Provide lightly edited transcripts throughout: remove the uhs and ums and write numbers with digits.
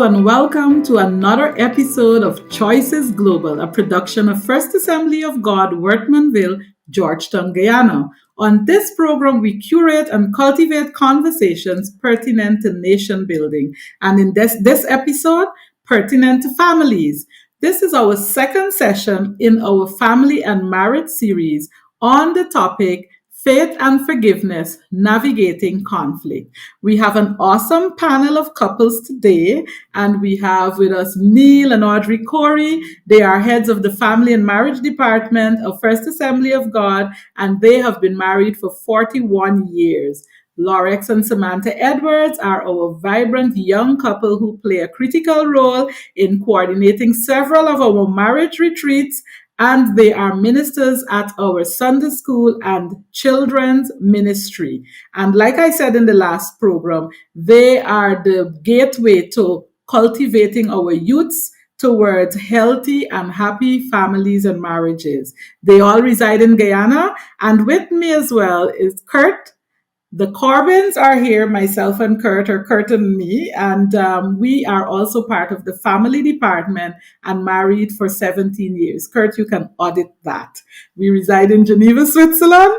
and welcome to another episode of Choices Global, a production of First Assembly of God, Wortmanville, Georgetown, Guyana. On this program, we curate and cultivate conversations pertinent to nation building, and in this episode, pertinent to families. This is our second session in our family and marriage series on the topic Faith and Forgiveness, Navigating Conflict. We have an awesome panel of couples today, and we have with us Neil and Audrey Corey. They are heads of the Family and Marriage Department of First Assembly of God, and they have been married for 41 years. Lorex and Samantha Edwards are our vibrant young couple who play a critical role in coordinating several of our marriage retreats, and they are ministers at our Sunday school and children's ministry. And like I said in the last program, they are the gateway to cultivating our youths towards healthy and happy families and marriages. They all reside in Guyana, and with me as well is Kurt. The Corbins are here, myself and Kurt, or Kurt and me, and we are also part of the family department and married for 17 years. Kurt, you can audit that. We reside in Geneva, Switzerland,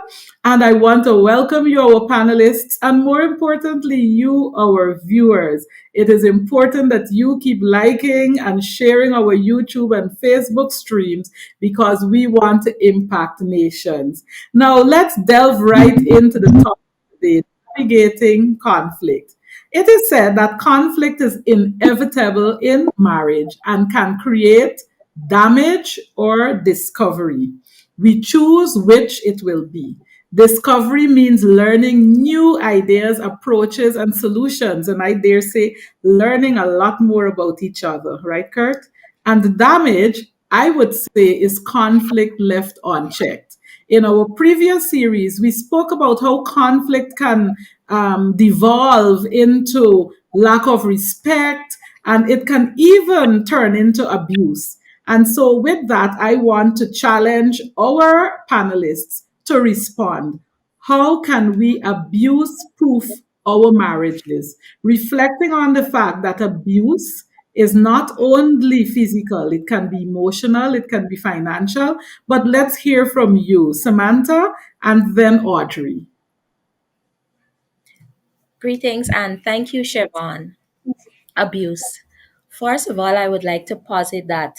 and I want to welcome you, our panelists, and more importantly, you, our viewers. It is important that you keep liking and sharing our YouTube and Facebook streams because we want to impact nations. Now, let's delve right into the topic today, navigating conflict. It is said that conflict is inevitable in marriage and can create damage or discovery. We choose which it will be. Discovery means learning new ideas, approaches, and solutions. And I dare say, learning a lot more about each other, right, Kurt? And the damage, I would say, is conflict left unchecked. In our previous series, we spoke about how conflict can devolve into lack of respect, and it can even turn into abuse. And so, with that, I want to challenge our panelists to respond. How can we abuse proof our marriages? Reflecting on the fact that abuse is not only physical, it can be emotional, it can be financial. But let's hear from you, Samantha, and then Audrey. Greetings and thank you, Siobhan. Abuse. First of all, I would like to posit that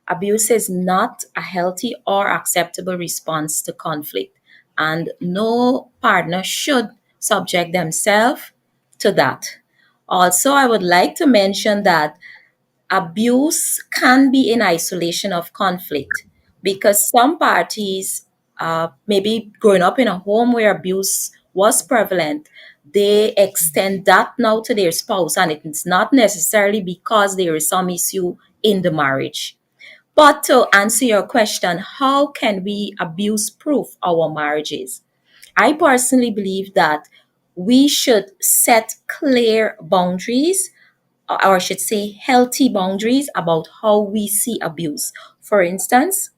abuse is not a healthy or acceptable response to conflict, and no partner should subject themselves to that. Also, I would like to mention that abuse can be in isolation of conflict because some parties, maybe growing up in a home where abuse was prevalent, they extend that now to their spouse, and it's not necessarily because there is some issue in the marriage. But to answer your question, how can we abuse proof our marriages? I personally believe that we should set clear boundaries, or I should say healthy boundaries about how we see abuse. For instance,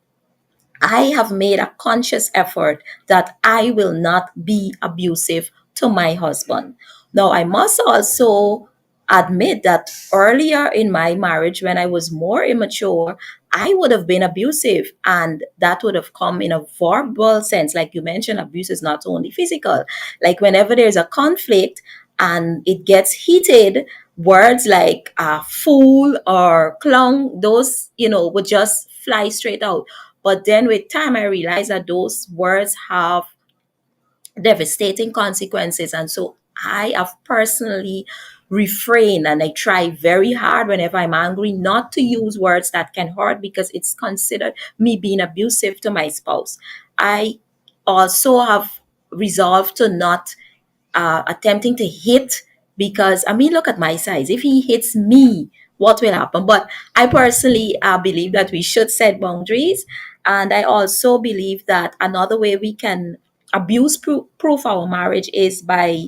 I have made a conscious effort that I will not be abusive to my husband. Now, I must also admit that earlier in my marriage, when I was more immature, I would have been abusive, and that would have come in a verbal sense. Like you mentioned, abuse is not only physical. Like whenever there's a conflict and it gets heated, words like fool or clown, those, would just fly straight out. But then with time, I realized that those words have devastating consequences. And so I have personally refrained, and I try very hard whenever I'm angry not to use words that can hurt because it's considered me being abusive to my spouse. I also have resolved to not attempting to hit, because I mean, look at my size. If he hits me, what will happen? But I personally believe that we should set boundaries. And I also believe that another way we can proof our marriage is by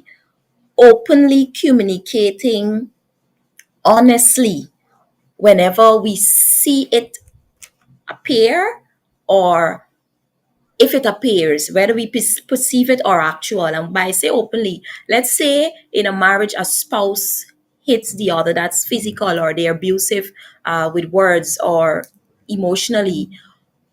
openly communicating honestly whenever we see it appear, or if it appears, whether we perceive it or actual. And by say openly, let's say in a marriage, a spouse hits the other, that's physical, or they're abusive with words or emotionally,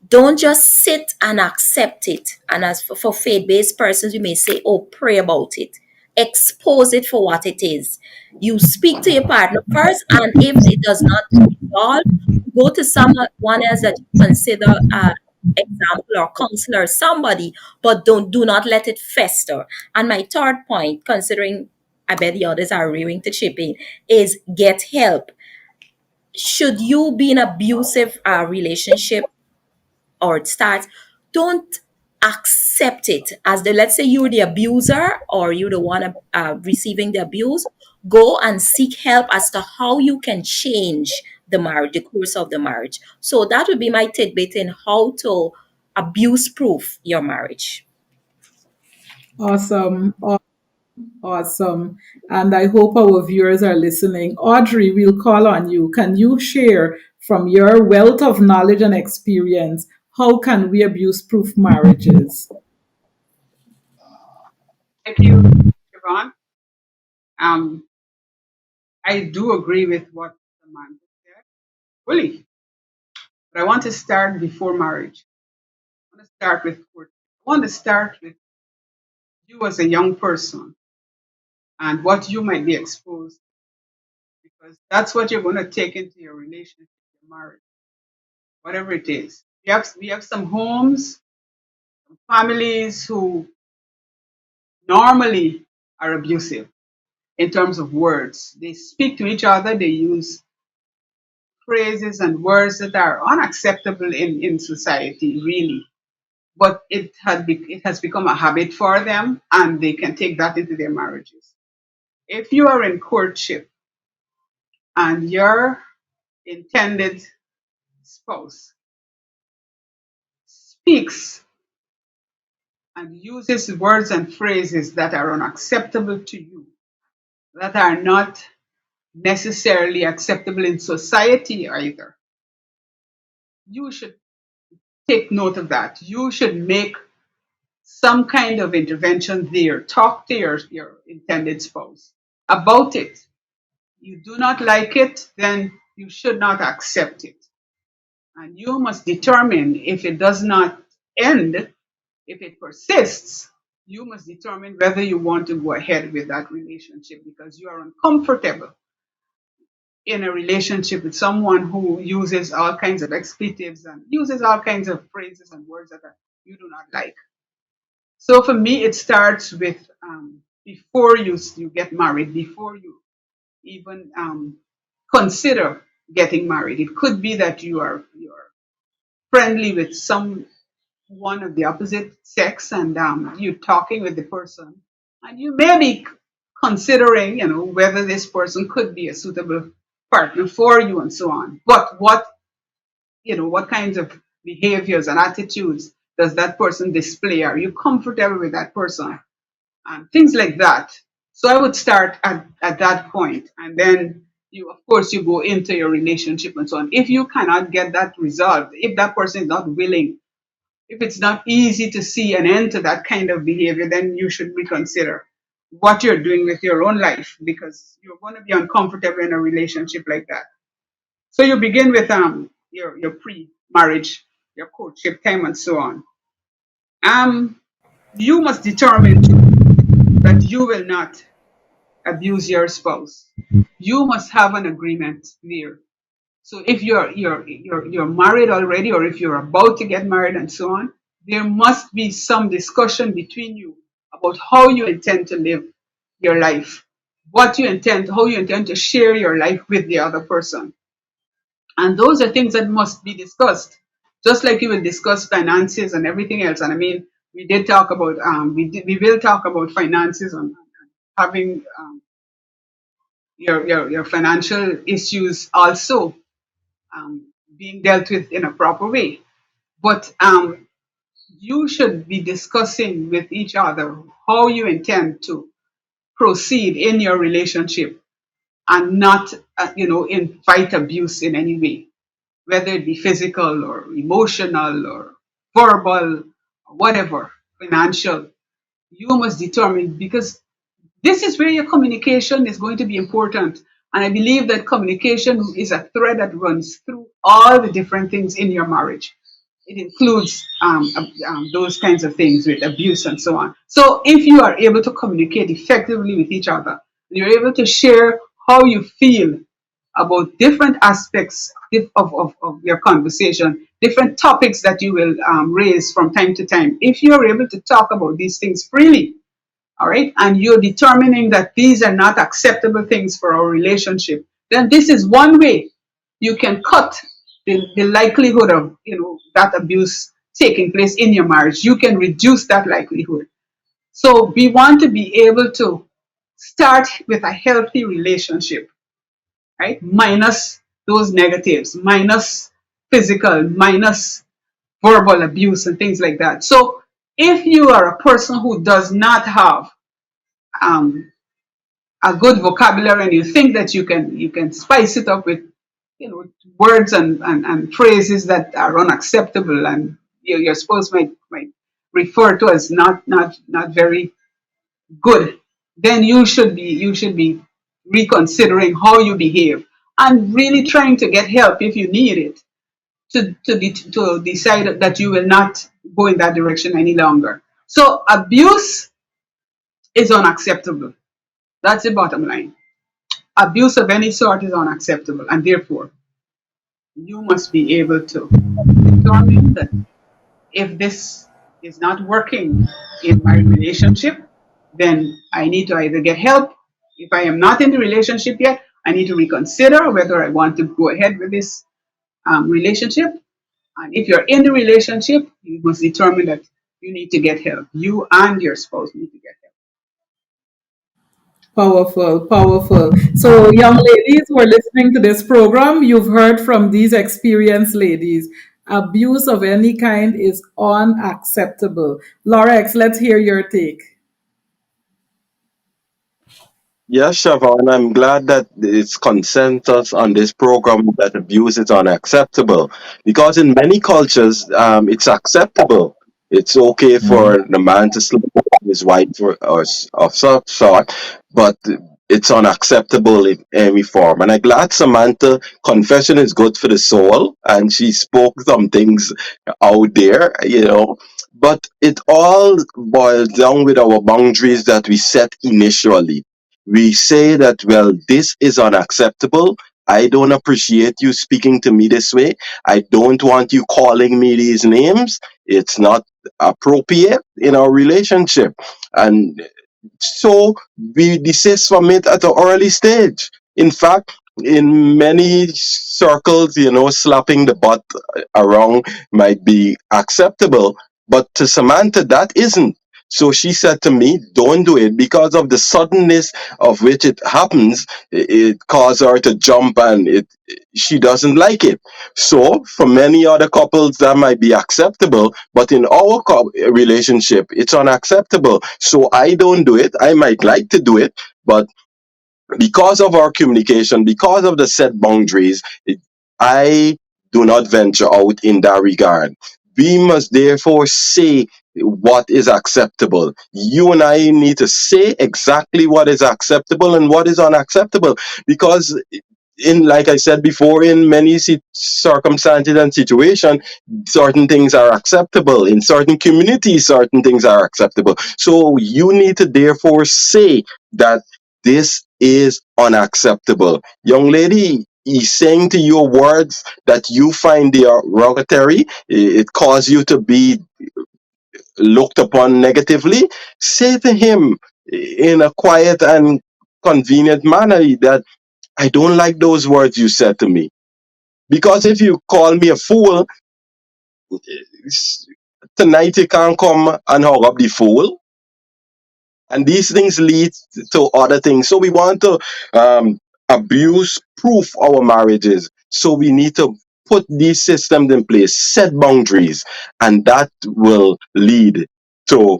don't just sit and accept it. And as for faith based persons, we may say, oh, pray about it, expose it for what it is. You speak to your partner first, and if it does not resolve, go to someone else that you consider example or counselor, somebody, but do not let it fester. And my third point, considering I bet the others are rearing to chip in, is get help. Should you be in abusive relationship, or it starts, don't accept it as the, let's say you're the abuser or you're the one receiving the abuse. Go and seek help as to how you can change the marriage, the course of the marriage. So that would be my tidbit in how to abuse proof your marriage. Awesome. Awesome. And I hope our viewers are listening. Audrey, we'll call on you. Can you share from your wealth of knowledge and experience, how can we abuse proof marriages? Thank you, Siobhan. Um, I do agree with what the man said fully, but I want to start before marriage. I want to start with court. I want to start with you as a young person and what you might be exposed to, because that's what you're going to take into your relationship, your marriage, whatever it is. We have some homes, some families who normally are abusive in terms of words. They speak to each other, they use phrases and words that are unacceptable in society, really. But it has become a habit for them, and they can take that into their marriages. If you are in courtship and your intended spouse speaks and uses words and phrases that are unacceptable to you, that are not necessarily acceptable in society either, you should take note of that. You should make some kind of intervention there. Talk to your intended spouse about it. You do not like it, then you should not accept it. And you must determine, if it does not end, if it persists, you must determine whether you want to go ahead with that relationship, because you are uncomfortable in a relationship with someone who uses all kinds of expletives and uses all kinds of phrases and words that you do not like. So for me, it starts with before you get married, before you even consider getting married. It could be that you're friendly with some one of the opposite sex, and you're talking with the person, and you may be considering, whether this person could be a suitable partner for you and so on. But what kinds of behaviors and attitudes does that person display? Are you comfortable with that person? And things like that. So I would start at that point, and then you, of course, you go into your relationship and so on. If you cannot get that resolved, if that person is not willing, if it's not easy to see an end to that kind of behavior, then you should reconsider what you're doing with your own life, because you're going to be uncomfortable in a relationship like that. So you begin with your pre-marriage, your courtship time, and so on. Um, you must determine that you will not abuse your spouse. You must have an agreement there. So if you're married already, or if you're about to get married and so on, there must be some discussion between you about how you intend to live your life, how you intend to share your life with the other person. And those are things that must be discussed, just like you will discuss finances and everything else. And I mean, we did talk about we will talk about finances and having your financial issues also being dealt with in a proper way. But you should be discussing with each other how you intend to proceed in your relationship, and not, invite abuse in any way, whether it be physical or emotional or verbal or whatever, financial. You must determine, because this is where your communication is going to be important. And I believe that communication is a thread that runs through all the different things in your marriage. It includes those kinds of things with abuse and so on. So if you are able to communicate effectively with each other, you're able to share how you feel about different aspects of your conversation, different topics that you will raise from time to time. If you're able to talk about these things freely, all right, and you're determining that these are not acceptable things for our relationship, then this is one way you can cut the likelihood of that abuse taking place in your marriage. You can reduce that likelihood. So we want to be able to start with a healthy relationship, right? Minus those negatives, minus physical, minus verbal abuse and things like that. So if you are a person who does not have um, a good vocabulary and you think that you can spice it up with words and phrases that are unacceptable and your spouse might refer to as not very good, then you should be reconsidering how you behave and really trying to get help if you need it to decide that you will not go in that direction any longer. So abuse is unacceptable. That's the bottom line. Abuse of any sort is unacceptable, and therefore you must be able to determine that if this is not working in my relationship, then I need to either get help. If I am not in the relationship yet, I need to reconsider whether I want to go ahead with this relationship. And if you're in the relationship, you must determine that you need to get help. You and your spouse need to get help. Powerful, powerful. So, young ladies who are listening to this program, you've heard from these experienced ladies. Abuse of any kind is unacceptable. Lorex, let's hear your take. Yes, Siobhan, I'm glad that it's consensus on this program that abuse is unacceptable because in many cultures, it's acceptable. It's okay for the man to sleep with his wife of some sort, but it's unacceptable in any form. And I'm glad Samantha, confession is good for the soul, and she spoke some things out there, but it all boils down with our boundaries that we set initially. We say that, well, this is unacceptable. I don't appreciate you speaking to me this way. I don't want you calling me these names. It's not appropriate in our relationship. And so we desist from it at an early stage. In fact, in many circles, slapping the butt around might be acceptable, but to Samantha, that isn't. So she said to me, don't do it because of the suddenness of which it happens. It caused her to jump and she doesn't like it. So for many other couples, that might be acceptable, but in our relationship, it's unacceptable. So I don't do it. I might like to do it, but because of our communication, because of the set boundaries, I do not venture out in that regard. We must therefore say what is acceptable. You and I need to say exactly what is acceptable and what is unacceptable because in like I said before, in many circumstances and situations, certain things are acceptable. In certain communities, certain things are acceptable. So you need to therefore say that this is unacceptable. Young lady, he's saying to your words that you find derogatory, it causes you to be looked upon negatively. Say to him in a quiet and convenient manner that I don't like those words you said to me. Because if you call me a fool, s- tonight you can't come and hug up the fool. And these things lead to other things. So we want to abuse proof our marriages. So we need to put these systems in place, set boundaries, and that will lead to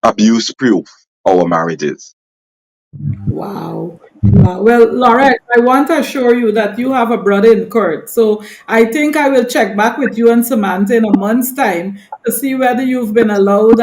abuse proof our marriages. Wow. Wow. Well, Laura, I want to assure you that you have a brother in Kurt. So I think I will check back with you and Samantha in a month's time to see whether you've been allowed,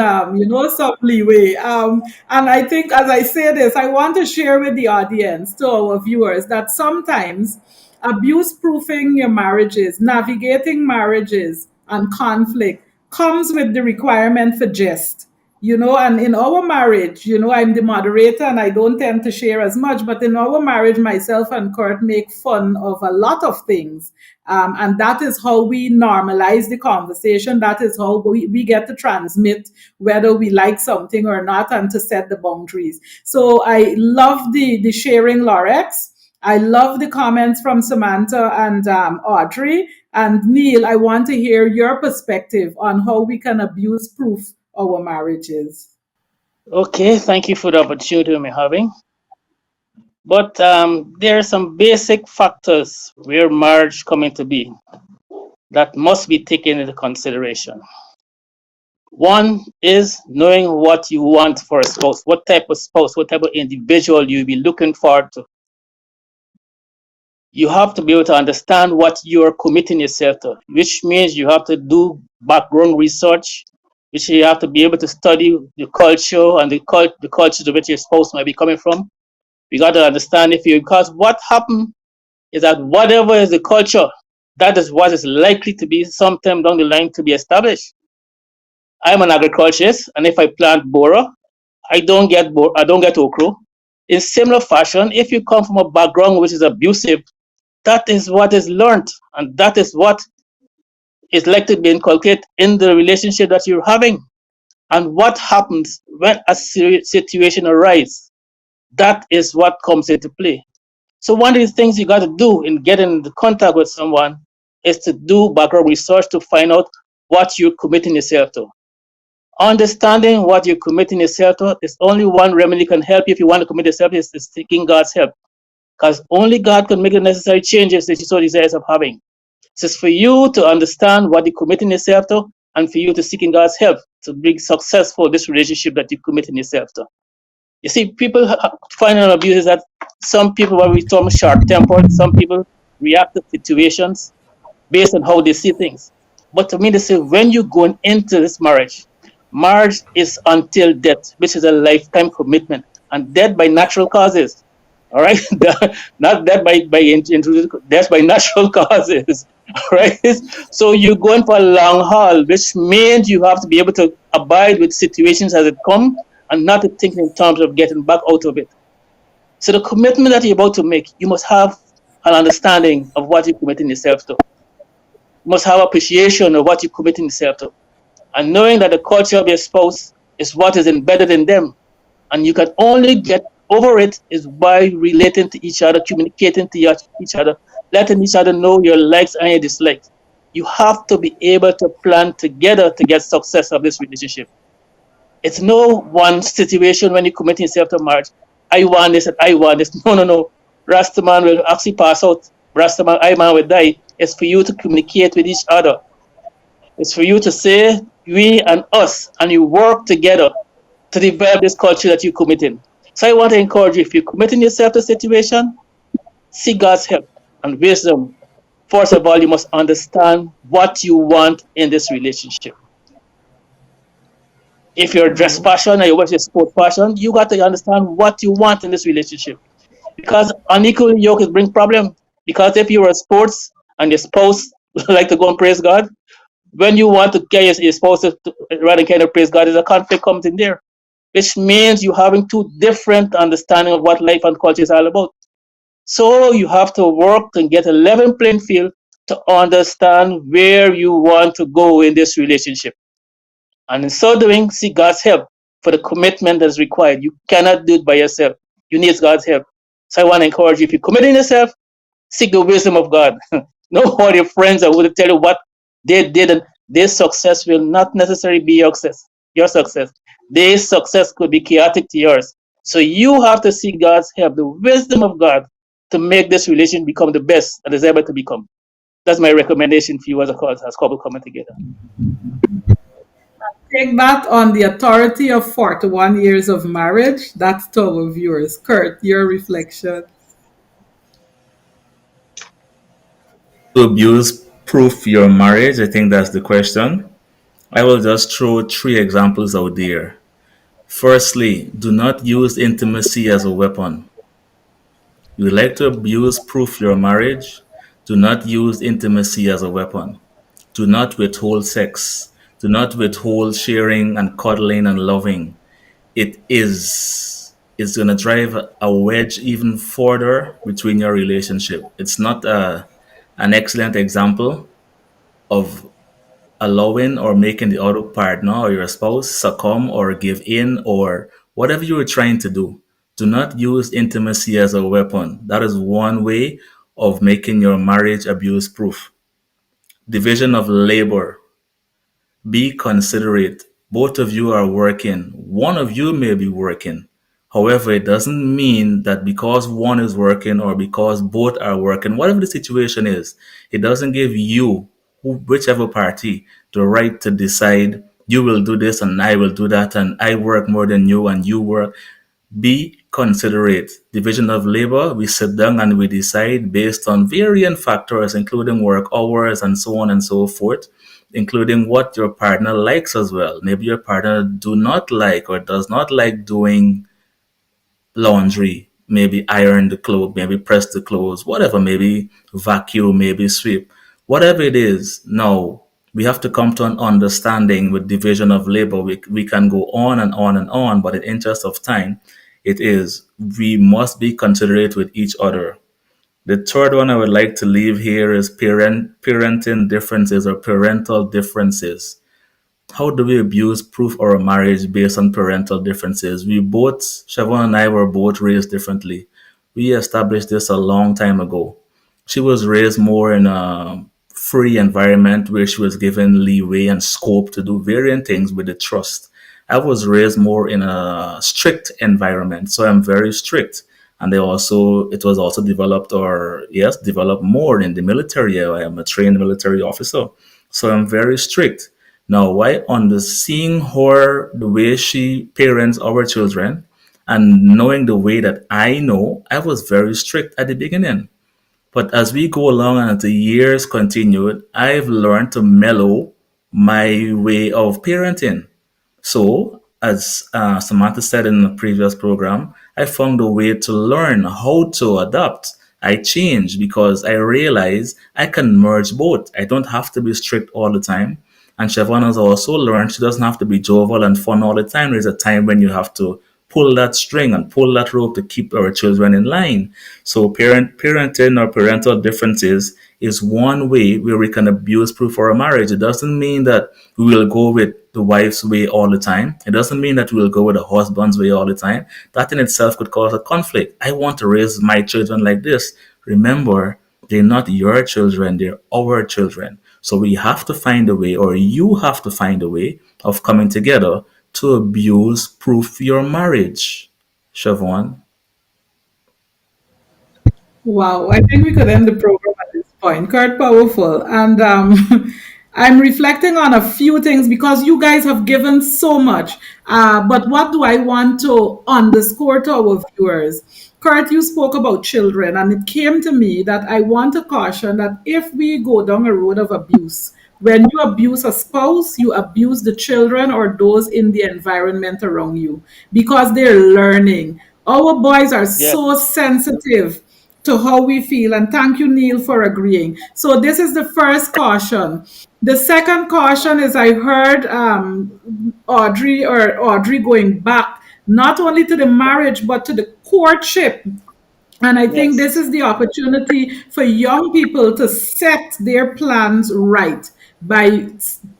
some leeway. And I think as I say this, I want to share with the audience, to our viewers, that sometimes abuse proofing your marriages, navigating marriages and conflict comes with the requirement for jest. And in our marriage, I'm the moderator and I don't tend to share as much, but in our marriage, myself and Kurt make fun of a lot of things. And that is how we normalize the conversation. That is how we get to transmit whether we like something or not and to set the boundaries. So I love the sharing, Lorex. I love the comments from Samantha and Audrey. And Neil, I want to hear your perspective on how we can abuse proof our marriages. Okay, thank you for the opportunity we're having. But there are some basic factors where marriage come into being that must be taken into consideration. One is knowing what you want for a spouse, what type of spouse, what type of individual you'll be looking forward to. You have to be able to understand what you're committing yourself to, which means you have to do background research, which you have to be able to study the culture and the culture to which your spouse might be coming from. You got to understand because what happened is that whatever is the culture, that is what is likely to be sometime down the line to be established. I'm an agriculturist, and if I plant bora, I don't get okra. In similar fashion, if you come from a background which is abusive, that is what is learned, and that is what is likely to be inculcated in the relationship that you're having. And what happens when a situation arises, that is what comes into play. So one of the things you got to do in getting into contact with someone is to do background research to find out what you're committing yourself to. Understanding what you're committing yourself to is only one remedy can help you if you want to commit yourself is seeking God's help. Because only God can make the necessary changes that you so desires of having. It's for you to understand what you're committing yourself to and for you to seeking God's help to be successful this relationship that you're committing yourself to. You see, people find an abuse is that some people, what we term short-tempered, some people react to situations based on how they see things. But to me, they say when you're going into this marriage, marriage is until death, which is a lifetime commitment, and death by natural causes. All right, not death by death by natural causes. All right, so you're going for a long haul, which means you have to be able to abide with situations as it come and not to think in terms of getting back out of it. So the commitment that you're about to make, you must have an understanding of what you're committing yourself to. You must have appreciation of what you're committing yourself to. And knowing that the culture of your spouse is what is embedded in them. And you can only get over it is by relating to each other, communicating to each other, letting each other know your likes and your dislikes. You have to be able to plan together to get success of this relationship. It's no one situation when you're committing yourself to marriage. I want this and I want this. No. Rastaman will actually pass out. Rastaman, I man will die. It's for you to communicate with each other. It's for you to say we and us, and you work together to develop this culture that you're committing. So I want to encourage you, if you're committing yourself to a situation, seek God's help and wisdom. First of all, you must understand what you want in this relationship. If you're a dress passion or you're a sport passion, you got to understand what you want in this relationship. Because unequal yoke is bring problem. Because if you're a sports and your spouse like to go and praise God, when you want to get your spouse to rather kind of praise God, there's a conflict comes in there, which means you're having two different understanding of what life and culture is all about. So you have to work and get a level playing field to understand where you want to go in this relationship. And in so doing, seek God's help for the commitment that's required. You cannot do it by yourself. You need God's help. So I want to encourage you, if you're committing yourself, seek the wisdom of God. No all your friends are going to tell you what they did, and their success will not necessarily be your success. Your success. Their success could be chaotic to yours. So you have to seek God's help, the wisdom of God, to make this relation become the best that is ever to become. That's my recommendation for you as a couple coming together. take that on the authority of 41 years of marriage. That's to our viewers. Kurt, your reflection. To abuse proof your marriage? I think that's the question. I will just throw three examples out there. Firstly, do not use intimacy as a weapon. You would like to abuse proof your marriage? Do not use intimacy as a weapon. Do not withhold sex. Do not withhold sharing and cuddling and loving. It's going to drive a wedge even further between your relationship. It's not an excellent example of allowing or making the other partner or your spouse succumb or give in or whatever you were trying to do. Do not use intimacy as a weapon. That is one way of making your marriage abuse proof. Division of labor. Be considerate. Both of you are working. One of you may be working. However, it doesn't mean that because one is working or because both are working, whatever the situation is, it doesn't give you, whichever party, the right to decide you will do this and I will do that and I work more than you and you work. Be considerate. Division of labor, we sit down and we decide based on varying factors, including work hours and so on and so forth, including what your partner likes as well. Maybe your partner do not like or does not like doing laundry, maybe iron the clothes, maybe press the clothes, whatever, maybe vacuum, maybe sweep, whatever it is. Now, we have to come to an understanding with division of labor. We can go on and on and on, but in interest of time, it is we must be considerate with each other. The third one I would like to leave here is parenting differences or parental differences. How do we abuse proof our marriage based on parental differences? Siobhan and I were both raised differently. We established this a long time ago. She was raised more in a free environment where she was given leeway and scope to do varying things with the trust. I was raised more in a strict environment, so I'm very strict. And it was also developed, or yes, developed more in the military. I am a trained military officer, so I'm very strict. Now, why on the seeing her the way she parents our children and knowing the way that I know, I was very strict at the beginning. But as we go along and as the years continued, I've learned to mellow my way of parenting. So, as Samantha said in the previous program, I found a way to learn how to adapt. I changed because I realized I can merge both. I don't have to be strict all the time. And Siobhan has also learned she doesn't have to be jovial and fun all the time. There's a time when you have to pull that string and pull that rope to keep our children in line. So parenting or parental differences is one way where we can abuse proof for a marriage. It doesn't mean that we will go with the wife's way all the time. It doesn't mean that we will go with the husband's way all the time. That in itself could cause a conflict. I want to raise my children like this. Remember, they're not your children, they're our children. So we have to find a way, or you have to find a way of coming together to abuse proof your marriage. Siobhan. Wow, I think we could end the program at this point. Kurt, powerful. And I'm reflecting on a few things because you guys have given so much. But what do I want to underscore to our viewers? Kurt, you spoke about children, and it came to me that I want to caution that if we go down a road of abuse, when you abuse a spouse, you abuse the children or those in the environment around you because they're learning. Our boys are Yeah. so sensitive to how we feel. And thank you, Neil, for agreeing. So this is the first caution. The second caution is I heard Audrey going back not only to the marriage but to the courtship, and I think Yes. this is the opportunity for young people to set their plans right by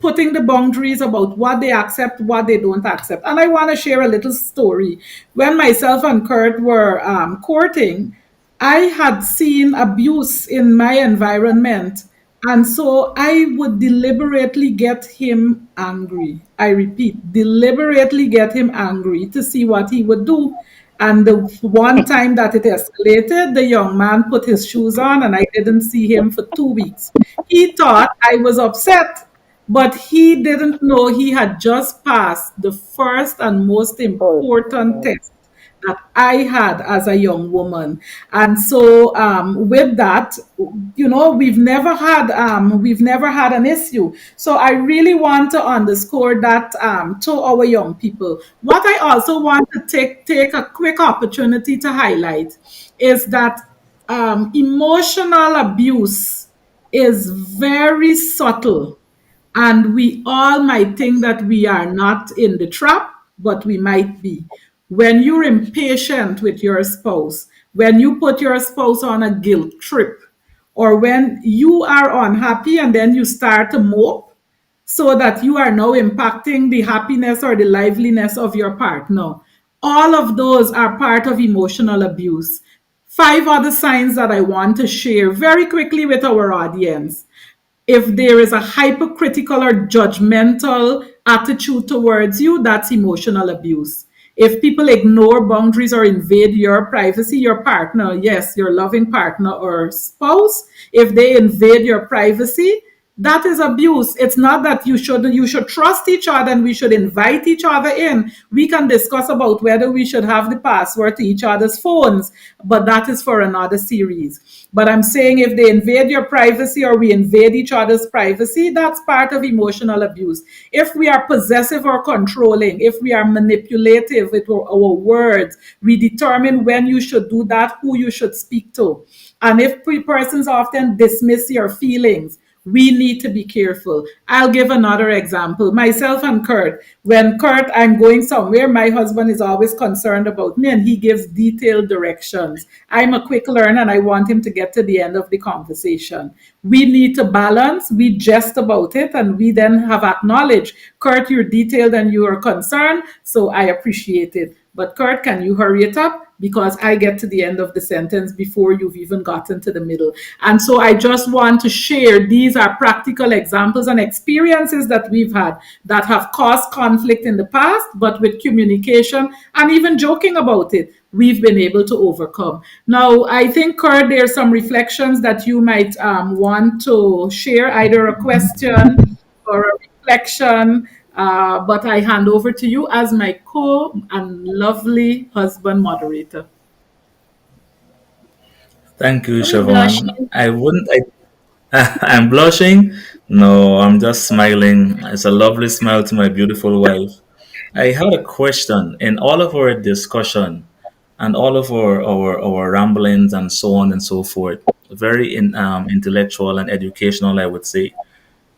putting the boundaries about what they accept, what they don't accept. And I want to share a little story. When myself and Kurt were courting, I had seen abuse in my environment. And so I would deliberately get him angry. I repeat, deliberately get him angry to see what he would do. And the one time that it escalated, the young man put his shoes on and I didn't see him for 2 weeks. He thought I was upset but he didn't know he had just passed the first and most important test that I had as a young woman. And so with that, we've never had an issue. So I really want to underscore that to our young people. What I also want to take a quick opportunity to highlight is that emotional abuse is very subtle, and we all might think that we are not in the trap, but we might be. When you're impatient with your spouse, when you put your spouse on a guilt trip, or when you are unhappy and then you start to mope, so that you are now impacting the happiness or the liveliness of your partner. All of those are part of emotional abuse. Five other signs that I want to share very quickly with our audience. If there is a hypercritical or judgmental attitude towards you, that's emotional abuse. If people ignore boundaries or invade your privacy, your partner, yes, your loving partner or spouse, if they invade your privacy, that is abuse. It's not that you should trust each other and we should invite each other in. We can discuss about whether we should have the password to each other's phones, but that is for another series. But I'm saying if they invade your privacy or we invade each other's privacy, that's part of emotional abuse. If we are possessive or controlling, if we are manipulative with our words, we determine when you should do that, who you should speak to. And if persons often dismiss your feelings, we need to be careful. I'll give another example. Myself and Kurt. When Kurt, I'm going somewhere, my husband is always concerned about me and he gives detailed directions. I'm a quick learner and I want him to get to the end of the conversation. We need to balance. We jest about it and we then have acknowledged, Kurt, you're detailed and you are concerned, so I appreciate it. But Kurt, can you hurry it up? Because I get to the end of the sentence before you've even gotten to the middle. And so I just want to share these are practical examples and experiences that we've had that have caused conflict in the past, but with communication and even joking about it, we've been able to overcome. Now, I think, Kurt, there's some reflections that you might want to share, either a question or a reflection, but I hand over to you as my co and lovely husband moderator. Thank you, Are you Siobhan. blushing? I wouldn't. I'm blushing. No, I'm just smiling. It's a lovely smile to my beautiful wife. I had a question in all of our discussion and all of our ramblings and so on and so forth. Very intellectual and educational, I would say.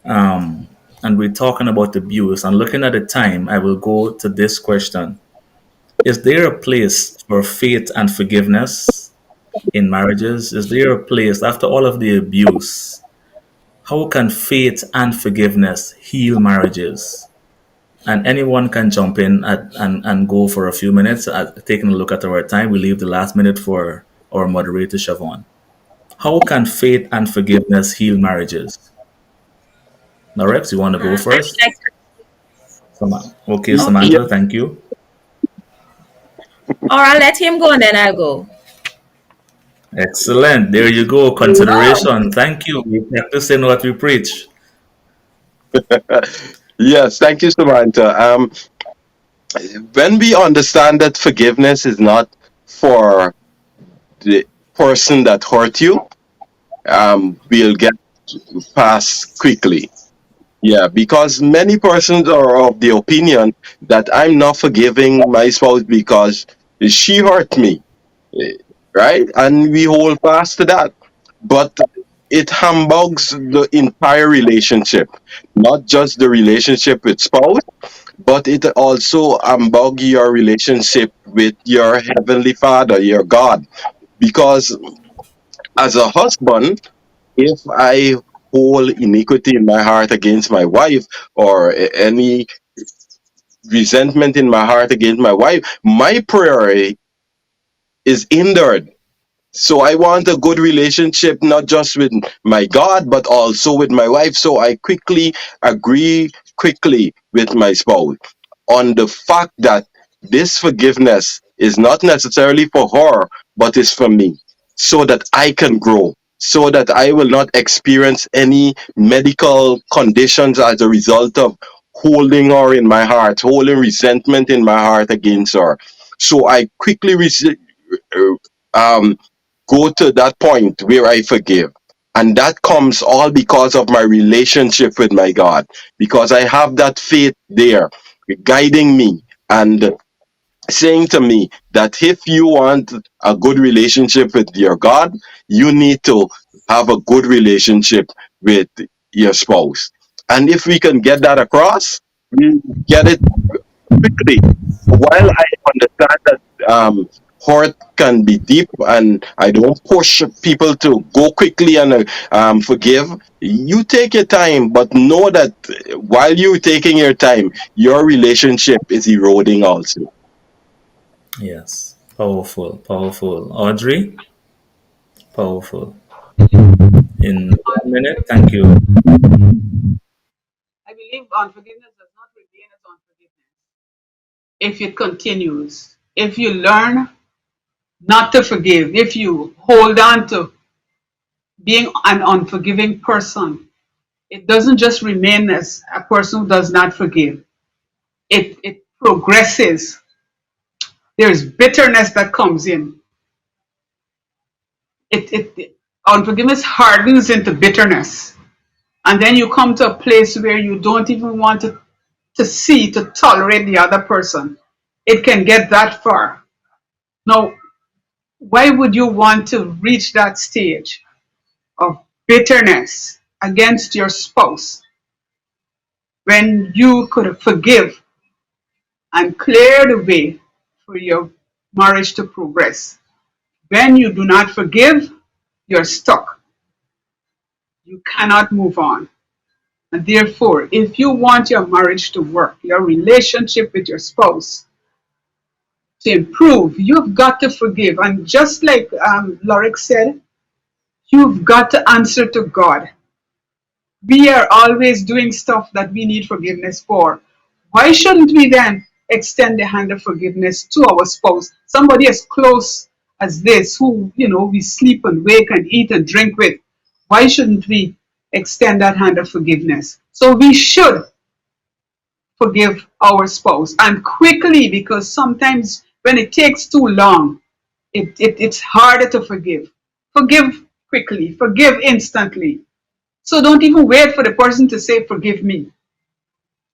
Um, and we're talking about abuse. And looking at the time, I will go to this question: is there a place for faith and forgiveness in marriages? Is there a place after all of the abuse? How can faith and forgiveness heal marriages? And anyone can jump in and go for a few minutes. Taking a look at our time, we leave the last minute for our moderator, Siobhan. How can faith and forgiveness heal marriages? Now, Rex, you want to go I would first? like to, Okay, okay. Yeah, Samantha, thank you. Or I'll let him go and then I'll go. Excellent. There you go. Wow. Consideration. Thank you. We practicing what we preach. yes, thank you, Samantha. When we understand that forgiveness is not for the person that hurt you, we'll get past quickly. Yeah, because many persons are of the opinion that I'm not forgiving my spouse because she hurt me, eh, right? And we hold fast to that. But it humbugs the entire relationship, not just the relationship with spouse, but it also humbug your relationship with your heavenly Father, your God. Because as a husband, if I hold iniquity in my heart against my wife or any resentment in my heart against my wife, my prayer is hindered. So I want a good relationship, not just with my God, but also with my wife. So I quickly agree quickly with my spouse on the fact that this forgiveness is not necessarily for her, but is for me, so that I can grow, so that I will not experience any medical conditions as a result of holding her in my heart, holding resentment in my heart against her. So I quickly um, go to that point where I forgive. And that comes all because of my relationship with my God, because I have that faith there guiding me and saying to me that if you want a good relationship with your God, you need to have a good relationship with your spouse. And if we can get that across, we get it quickly. While I understand that hurt can be deep, and I don't push people to go quickly and forgive, you take your time, but know that while you're taking your time, your relationship is eroding also. Yes. Powerful. Powerful. Audrey, powerful. In 1 minute, thank Unforgiveness, you. I believe unforgiveness does not remain as unforgiveness if it continues. If you learn not to forgive, if you hold on to being an unforgiving person, it doesn't just remain as a person who does not forgive. It progresses. There's bitterness that comes in. Unforgiveness hardens into bitterness. And then you come to a place where you don't even want to see, to tolerate the other person. It can get that far. Now, why would you want to reach that stage of bitterness against your spouse when you could forgive and clear the way for your marriage to progress? When you do not forgive, you're stuck. You cannot move on. And therefore, if you want your marriage to work, your relationship with your spouse to improve, you've got to forgive. And just like Lorik said, you've got to answer to God. We are always doing stuff that we need forgiveness for. Why shouldn't we then extend the hand of forgiveness to our spouse, somebody as close as this, who we sleep and wake and eat and drink with? Why shouldn't we extend that hand of forgiveness? So we should forgive our spouse and quickly, because sometimes when it takes too long, it's harder to forgive. Forgive quickly, forgive instantly. So don't even wait for the person to say, forgive me.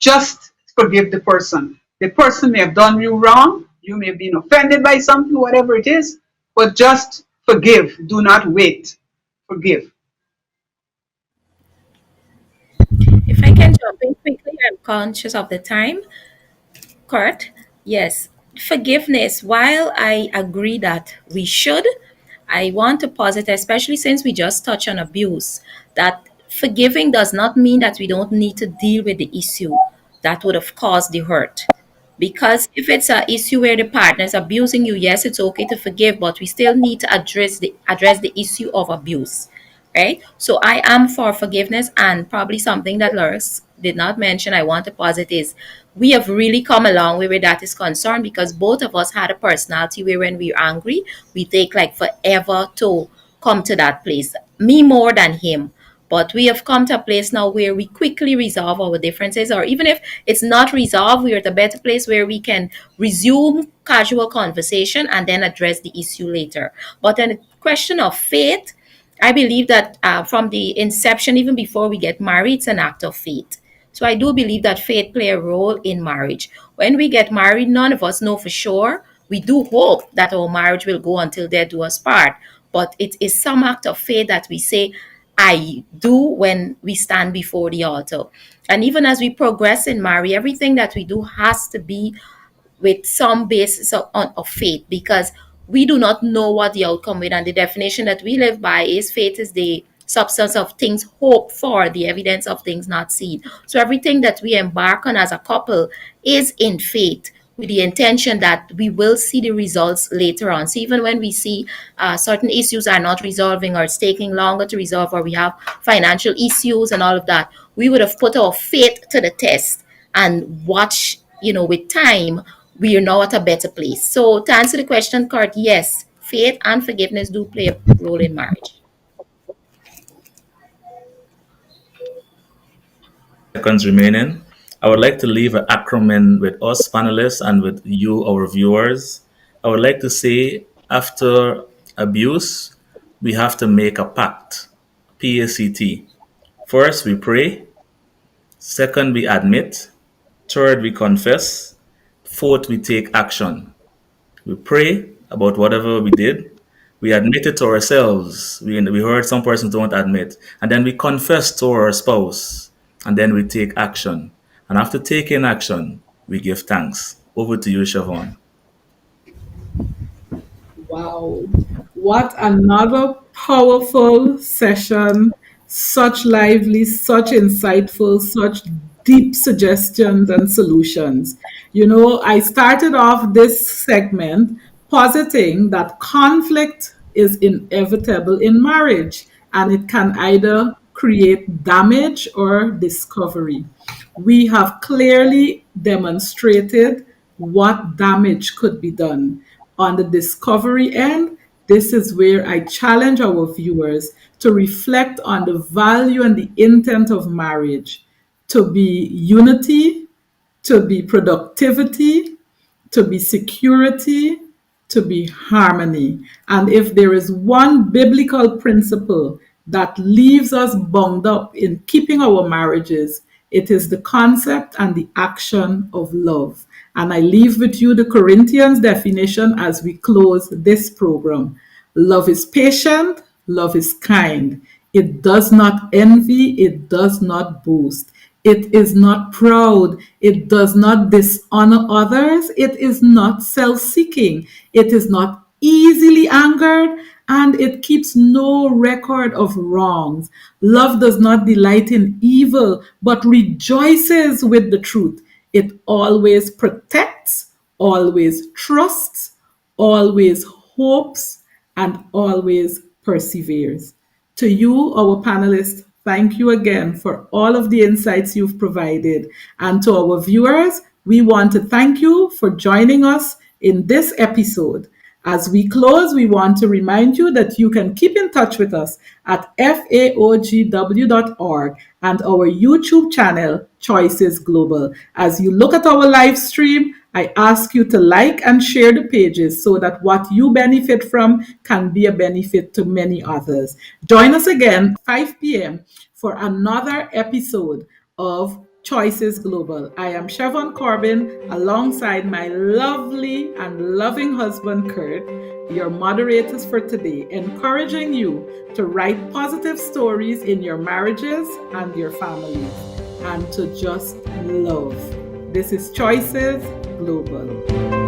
Just forgive the person. The person may have done you wrong. You may have been offended by something, whatever it is, but just forgive. Do not wait. Forgive. If I can jump in quickly, I'm conscious of the time. Kurt, yes, forgiveness. While I agree that we should, I want to posit, especially since we just touched on abuse, that forgiving does not mean that we don't need to deal with the issue that would have caused the hurt. Because if it's an issue where the partner is abusing you, yes, it's okay to forgive, but we still need to address the issue of abuse, right? So I am for forgiveness, and probably something that Loris did not mention, I want to posit is we have really come a long way where that is concerned, because both of us had a personality where when we're angry, we take like forever to come to that place. Me more than him. But we have come to a place now where we quickly resolve our differences, or even if it's not resolved, we're at a better place where we can resume casual conversation and then address the issue later. But in the question of faith, I believe that from the inception, even before we get married, it's an act of faith. So I do believe that faith play a role in marriage. When we get married, none of us know for sure. We do hope that our marriage will go until death do us part. But it is some act of faith that we say, I do, when we stand before the altar. And even as we progress in marriage, everything that we do has to be with some basis of faith, because we do not know what the outcome will. And the definition that we live by is faith is the substance of things hoped for, the evidence of things not seen. So everything that we embark on as a couple is in faith, with the intention that we will see the results later on. So even when we see certain issues are not resolving, or it's taking longer to resolve, or we have financial issues and all of that, we would have put our faith to the test and watch, with time, we are now at a better place. So to answer the question, Kurt, yes, faith and forgiveness do play a role in marriage. seconds remaining. I would like to leave an acronym with us panelists and with you, our viewers. I would like to say after abuse, we have to make a pact. PACT. First, we pray. Second, we admit. Third, we confess. Fourth, we take action. We pray about whatever we did. We admit it to ourselves. We heard some persons don't admit. And then we confess to our spouse. And then we take action. And after taking action, we give thanks. Over to you, Siobhan. Wow. What another powerful session. Such lively, such insightful, such deep suggestions and solutions. I started off this segment positing that conflict is inevitable in marriage and it can either create damage or discovery. We have clearly demonstrated what damage could be done. On the discovery end, this is where I challenge our viewers to reflect on the value and the intent of marriage to be unity, to be productivity, to be security, to be harmony. And if there is one biblical principle that leaves us bound up in keeping our marriages, it is the concept and the action of love. And I leave with you the Corinthians definition as we close this program. Love is patient, love is kind. It does not envy, it does not boast. It is not proud. It does not dishonor others. It is not self seeking. It is not easily angered. And it keeps no record of wrongs. Love does not delight in evil, but rejoices with the truth. It always protects, always trusts, always hopes, and always perseveres. To you, our panelists, thank you again for all of the insights you've provided. And to our viewers, we want to thank you for joining us in this episode. As we close, we want to remind you that you can keep in touch with us at faogw.org and our YouTube channel, Choices Global. As you look at our live stream, I ask you to like and share the pages so that what you benefit from can be a benefit to many others. Join us again 5 p.m. for another episode of Choices Global. I am Siobhan Corbin alongside my lovely and loving husband, Kurt, your moderators for today, encouraging you to write positive stories in your marriages and your families and to just love. This is Choices Global.